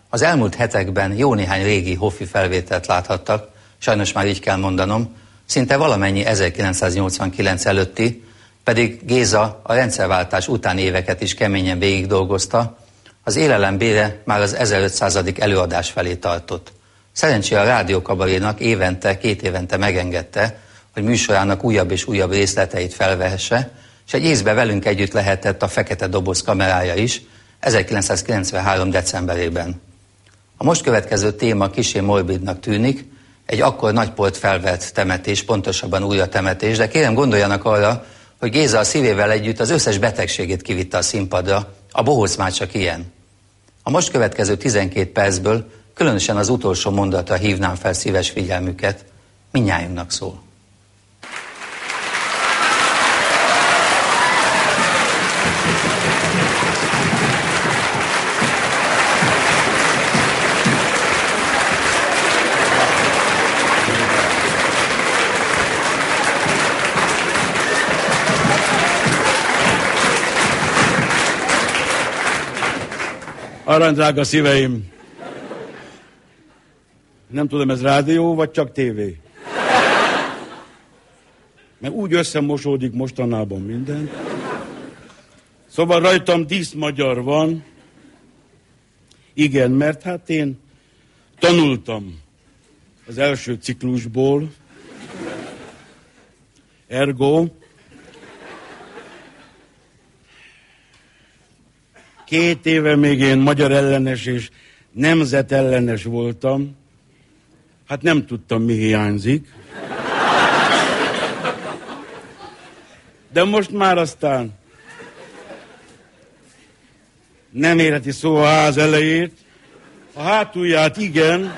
Az elmúlt hetekben jó néhány régi Hoffi felvételt láthattak, sajnos már így kell mondanom, szinte valamennyi 1989 előtti, pedig Géza a rendszerváltás utáni éveket is keményen végigdolgozta, az élelembére már az 1500. előadás felé tartott. Szerencsére a rádiókabarénak két évente megengedte, hogy műsorának újabb és újabb részleteit felvehesse, és egy észbe velünk együtt lehetett a Fekete Doboz kamerája is 1993. decemberében. A most következő téma kissé morbidnak tűnik, egy akkor nagypolt felvett temetés, pontosabban újratemetés, de kérem gondoljanak arra, hogy Géza a szívével együtt az összes betegségét kivitte a színpadra, a bohóc már csak ilyen. A most következő 12 percből különösen az utolsó mondatra hívnám fel szíves figyelmüket, mindnyájunknak szól. Aranydrága szíveim! Nem tudom, ez rádió, vagy csak tévé? Mert úgy összemosódik mostanában minden. Szóval rajtam díszmagyar van. Igen, mert hát én tanultam az első ciklusból. Ergo 2 éve még én magyar ellenes és nemzetellenes voltam. Hát nem tudtam, mi hiányzik. De most már aztán nem érheti szó a ház elejét. A hátulját igen.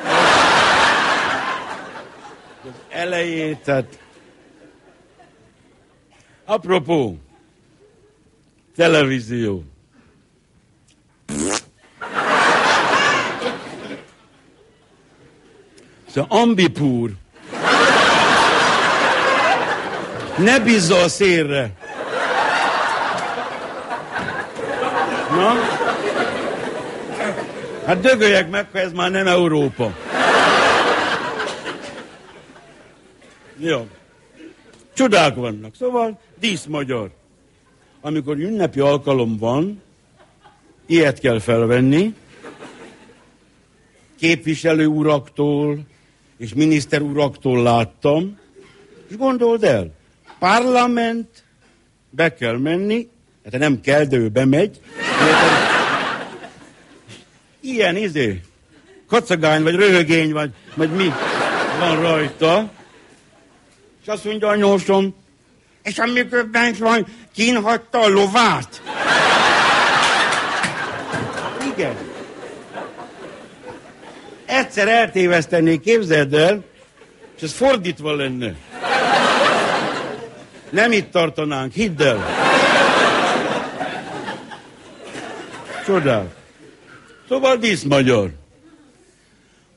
Az elejét, tehát... Apropó, televízió. Szóval Ambipúr. Ne bízza a szélre. Na? Hát dögöljek meg, ha ez már nem Európa. Jó. Csodák vannak. Szóval díszmagyar. Amikor ünnepi alkalom van, ilyet kell felvenni, képviselő uraktól és miniszter uraktól láttam, és gondold el, parlament, be kell menni, hát nem kell, de ő bemegy, ilyen kacagány, vagy röhögény, vagy mi van rajta, és azt mondja anyósom, és amikor bent van, kínhagyta a lovát. Igen. Egyszer eltévesztenék, képzeld el, és ez fordítva lenne. Nem itt tartanánk, hidd el. Csodál. Szóval díszmagyar.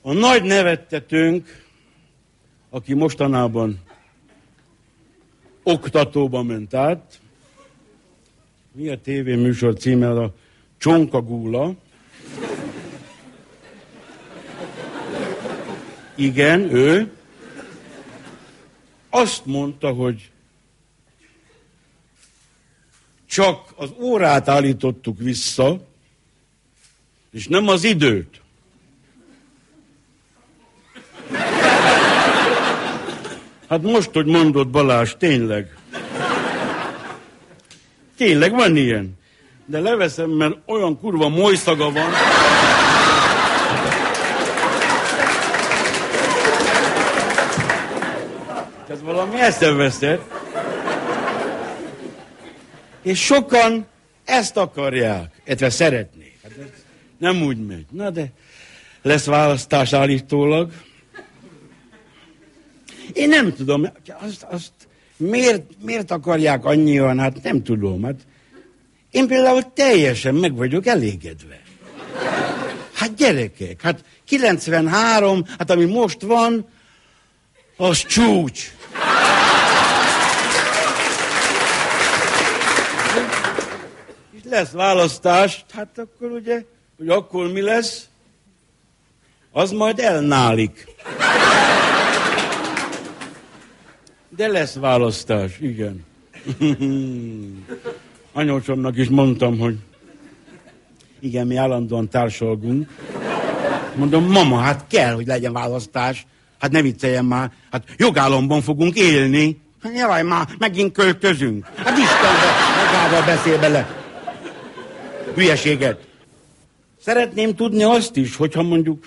A nagy nevettetőnk, aki mostanában oktatóba ment át, mi a tévéműsor címe? A Csonkagúla. Igen, ő. Azt mondta, hogy csak az órát állítottuk vissza, és nem az időt. Hát most, hogy mondod, Balázs, tényleg. Tényleg van ilyen. De leveszem, mert olyan kurva molyszaga van. Ez valami eszeveszett. És sokan ezt akarják, illetve szeretnék. Hát ez nem úgy megy. Na de lesz választás állítólag. Én nem tudom, azt miért akarják annyian, hát nem tudom. Hát én például teljesen meg vagyok elégedve. Hát gyerekek, hát 93, hát ami most van, az csúcs. És lesz választás, hát akkor ugye, hogy akkor mi lesz? az majd elnálik. De lesz választás, igen. Anyósomnak is mondtam, hogy igen, mi állandóan társalgunk. Mondom, mama, hát kell, hogy legyen választás. Hát ne vicceljen már, hát jogállamban fogunk élni. Hát jaj, már megint költözünk. Hát Istenbe, magával beszél bele. Hülyeséget. Szeretném tudni azt is, hogyha mondjuk,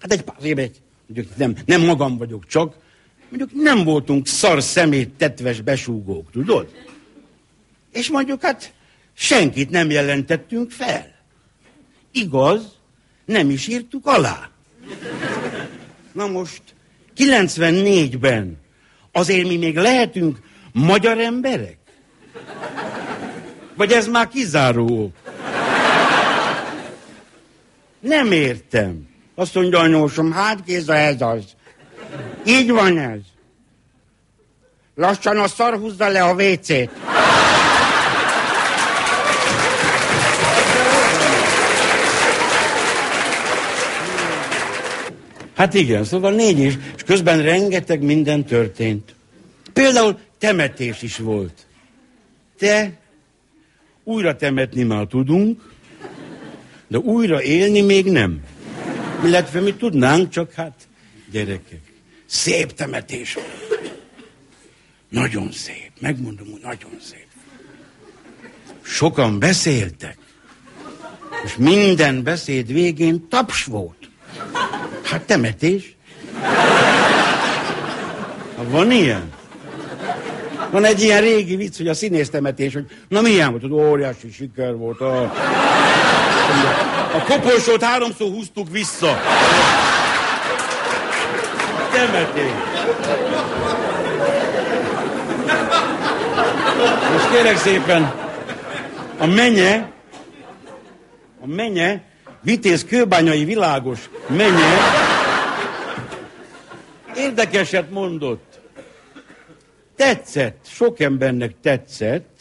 hát egy pár éve, mondjuk nem magam vagyok csak, mondjuk nem voltunk szar szemét tetves besúgók, tudod? És mondjuk hát senkit nem jelentettünk fel. Igaz, nem is írtuk alá. Na most, 94-ben azért mi még lehetünk magyar emberek? Vagy ez már kizáró? Nem értem. Azt mondja anyósom, hát Géza, ez az. Így van ez. Lassan a szar húzza le a WC-t. Hát igen, szóval 4 is, és közben rengeteg minden történt. Például temetés is volt. Újra temetni már tudunk, de újra élni még nem. Illetve mi tudnánk, csak hát gyerekek. Szép temetés volt. Nagyon szép, megmondom, hogy nagyon szép. Sokan beszéltek, és minden beszéd végén taps volt. Hát temetés. Van ilyen? Van egy ilyen régi vicc, hogy a színésztemetés, hogy na milyen volt, hogy óriási siker volt. A koporsót 3-szor húztuk vissza. Temetés. Most kérek szépen, a menye, Vitéz kőbányai világos menye, érdekeset mondott. Tetszett, sok embernek tetszett.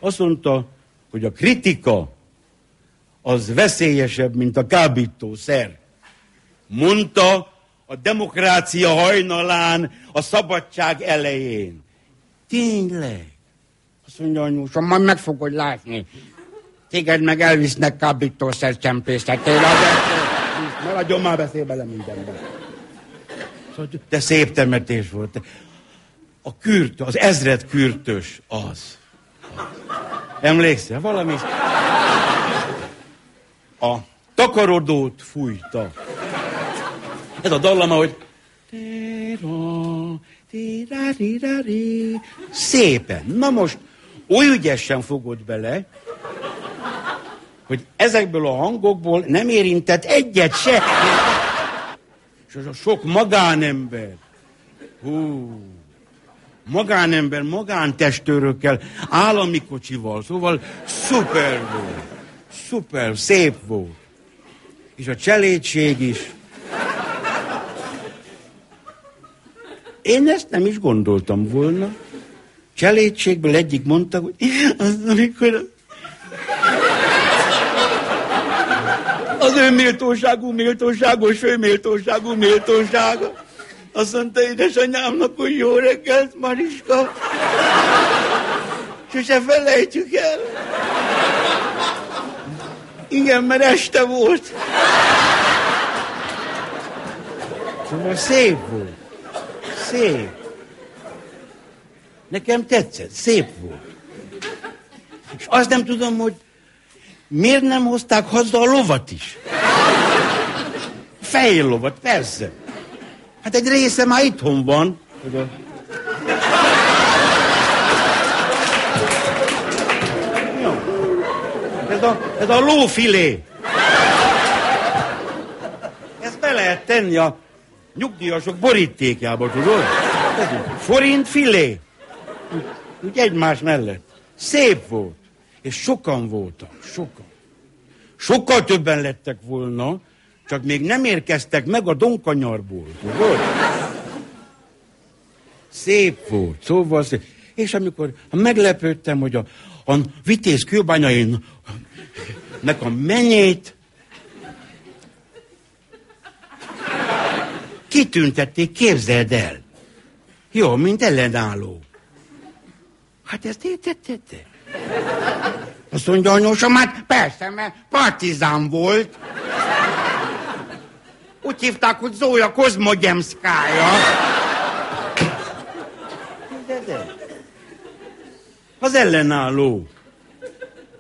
Azt mondta, hogy a kritika az veszélyesebb, mint a kábítószer. Mondta a demokrácia hajnalán, a szabadság elején. Tényleg. Azt mondja anyósom, majd meg fogod látni. Téged meg elvisznek kábítószer csempészetére. Maradjon már, beszél bele mindenben. De szép temetés volt. A kürt, az ezred kürtös az. Emlékszel valami? A takarodót fújta. Ez a dallama, hogy szépen. Na most, oly ügyesen fogod bele, hogy ezekből a hangokból nem érintett egyet se. És az a sok magánember. Magánember, magántestőrökkel, állami kocsival, szóval szuper volt. Szuper, szép volt. És a cselédség is. Én ezt nem is gondoltam volna. Cselédségből egyik mondta, hogy az, amikor az ő méltóságos főméltósága. Azt mondta édesanyámnak, hogy jó reggelt, Mariska. Sose felejtjük el. Igen, mert este volt. Szóval szép volt. Szép. Nekem tetszett, szép volt. És azt nem tudom, hogy miért nem hozták haza a lovat is. Fehér lovat, persze. Hát egy része már itthon van. Ez a lófilé. Ezt be lehet tenni a nyugdíjasok borítékjába, tudod? Forint filé. Úgy egymás mellett. Szép volt. És sokan voltak, sokan. Sokkal többen lettek volna, csak még nem érkeztek meg a Donkanyarból, tudod? Szép volt, szóval szép. És amikor meglepődtem, hogy a Vitéz kőbányainak a menyét kitüntették, képzeld el. Jó, mint ellenálló. Hát ezt értetted? Azt mondja anyósom, hát persze, mert partizán volt. Úgy hívták, hogy Zója Kozmogyemszkája. Az ellenálló.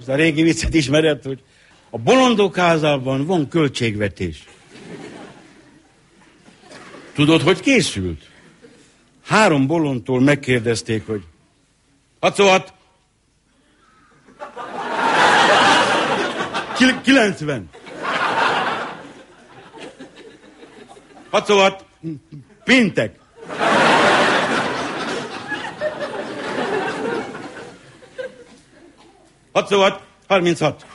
Az a régi viccet ismered, hogy a bolondok házában van költségvetés. Tudod, hogy készült? 3 bolondtól megkérdezték, hogy 6 90. 6 péntek. 36.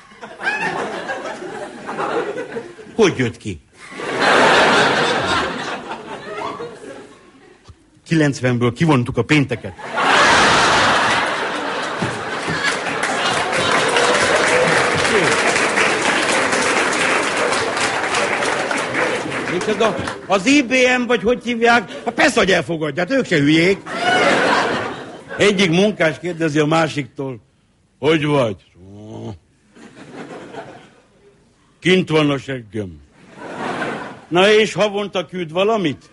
Hogy jött ki? 90-ből kivontuk a pénteket. Az IBM, vagy hogy hívják? Hát persze, hogy elfogadják, ők se hülyék. Egyik munkás kérdezi a másiktól, hogy vagy? Kint van a seggem. Na és havonta küld valamit?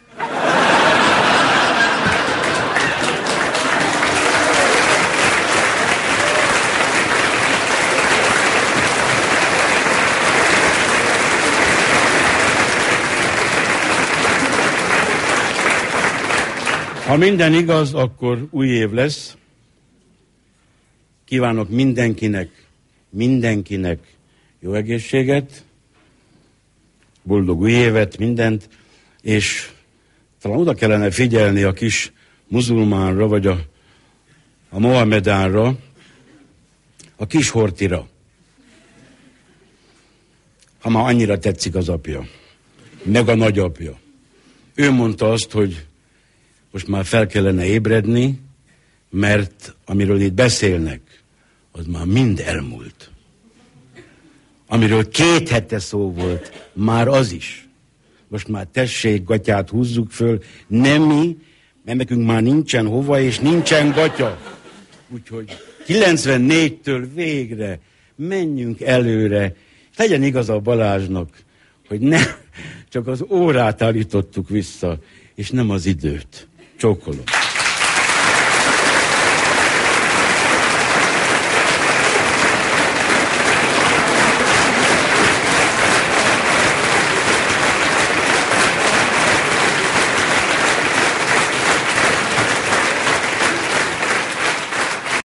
Ha minden igaz, akkor új év lesz. Kívánok mindenkinek jó egészséget, boldog új évet, mindent, és talán oda kellene figyelni a kis muzulmánra, vagy a Mohamedánra, a kis Hortira. Ha már annyira tetszik az apja, meg a nagyapja. Ő mondta azt, hogy most már fel kellene ébredni, mert amiről itt beszélnek, az már mind elmúlt. Amiről 2 hete szó volt, már az is. Most már tessék, gatyát húzzuk föl, nem mi, mert nekünk már nincsen hova, és nincsen gatya. Úgyhogy 94-től végre menjünk előre. Legyen igaz a Balázsnak, hogy nem csak az órát állítottuk vissza, és nem az időt. Csókolom.